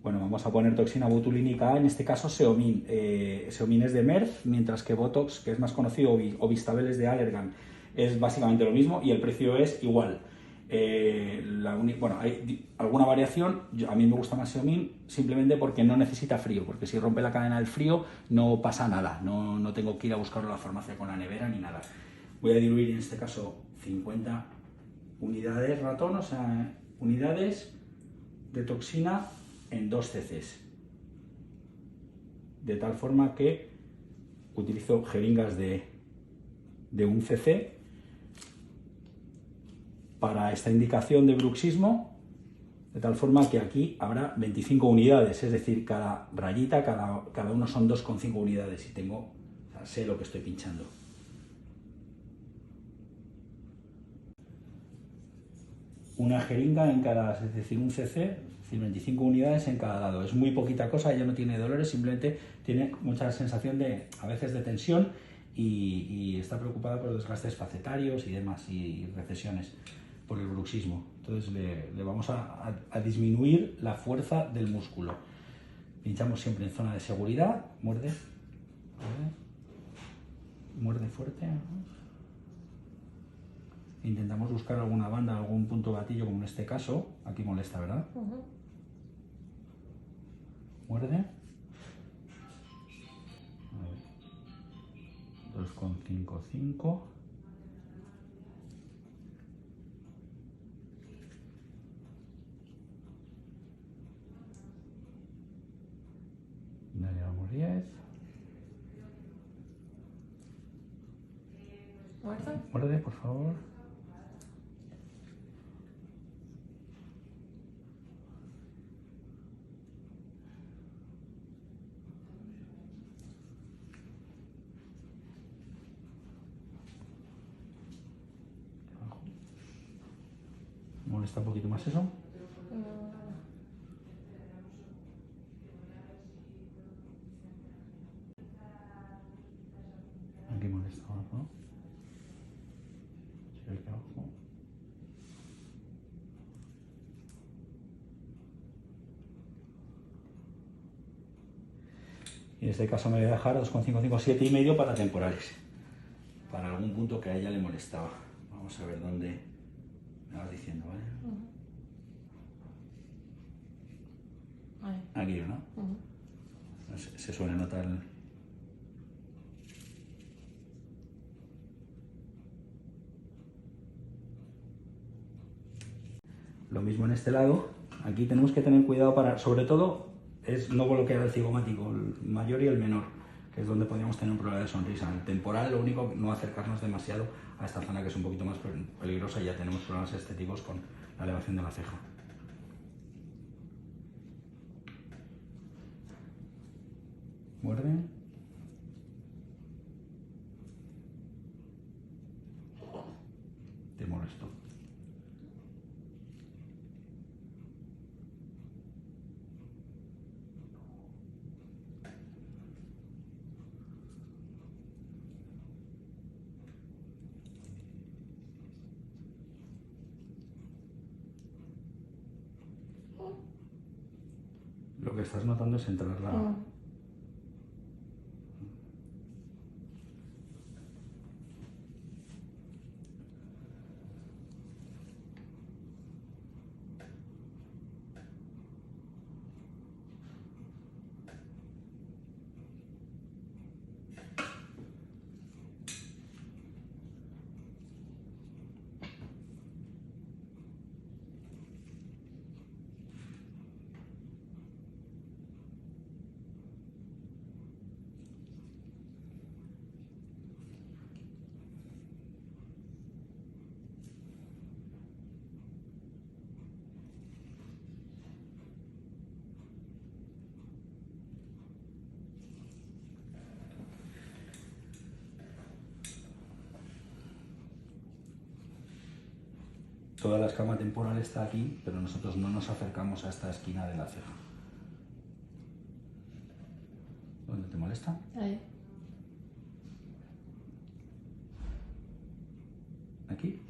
Bueno, vamos a poner toxina botulínica A, en este caso Xeomin. Xeomin es de Merck, mientras que Botox, que es más conocido, o Vistabel es de Allergan, es básicamente lo mismo y el precio es igual. Bueno, hay alguna variación. A mí me gusta más Xeomin simplemente porque no necesita frío, porque si rompe la cadena del frío no pasa nada, no tengo que ir a buscarlo a la farmacia con la nevera ni nada. Voy a diluir en este caso 50 unidades ratón, o sea, unidades de toxina en 2 cc, de tal forma que utilizo jeringas de 1 cc para esta indicación de bruxismo, de tal forma que aquí habrá 25 unidades, es decir, cada rayita, cada uno son 2,5 unidades y tengo, o sea, sé lo que estoy pinchando. Una jeringa en cada, es decir, 1 cc, es decir, 25 unidades en cada lado. Es muy poquita cosa, ella no tiene dolores, simplemente tiene mucha sensación de, a veces, de tensión y está preocupada por los desgastes facetarios y demás, y recesiones por el bruxismo. Entonces le vamos a disminuir la fuerza del músculo. Pinchamos siempre en zona de seguridad, muerde, muerde fuerte. Intentamos buscar alguna banda, algún punto gatillo, como en este caso. Aquí molesta, ¿verdad? Muerde. 2,55. Ya llevamos 10. ¿Muerde? Muerde, por favor. Molesta un poquito más eso. Aquí molesta abajo, ¿no? Sí, aquí abajo. Y en este caso me voy a dejar 2,55, 7,5 para temporales, para algún punto que a ella le molestaba. Vamos a ver dónde me vas diciendo, ¿vale? Aquí, ¿no? Se suele notar lo mismo en este lado. Aquí tenemos que tener cuidado para, sobre todo, es no bloquear el cigomático, el mayor y el menor, que es donde podríamos tener un problema de sonrisa. En el temporal, lo único, no acercarnos demasiado a esta zona que es un poquito más peligrosa y ya tenemos problemas estéticos con la elevación de la ceja. Muerde. Te molesto. Lo que estás notando es entrar la... Toda la escama temporal está aquí, pero nosotros no nos acercamos a esta esquina de la ceja. ¿Dónde te molesta? Ahí. ¿Aquí?